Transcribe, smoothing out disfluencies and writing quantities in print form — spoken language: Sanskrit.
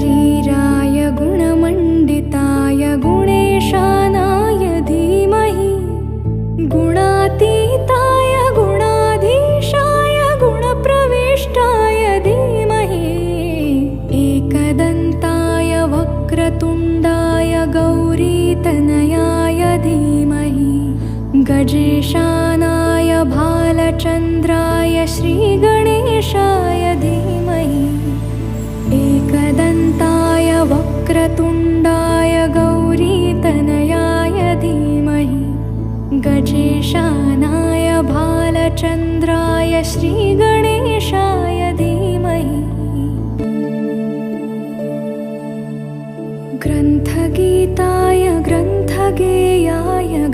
गुणधीराय गुणमण्डिताय गुणेशानाय धीमहि गुणातीताय गुणाधीशाय गुणप्रविष्टाय धीमहि एकदन्ताय वक्रतुण्डाय गौरीतनयाय धीमहि गजेशानाय भालचन्द्राय श्रीगणेशाय धीमहि एकदन्ताय वक्रतुण्डाय गौरीतनयाय धीमहि गजेशानाय भालचन्द्राय श्रीगणेशाय धीमहि ग्रन्थगीताय ग्रन्थगेयाय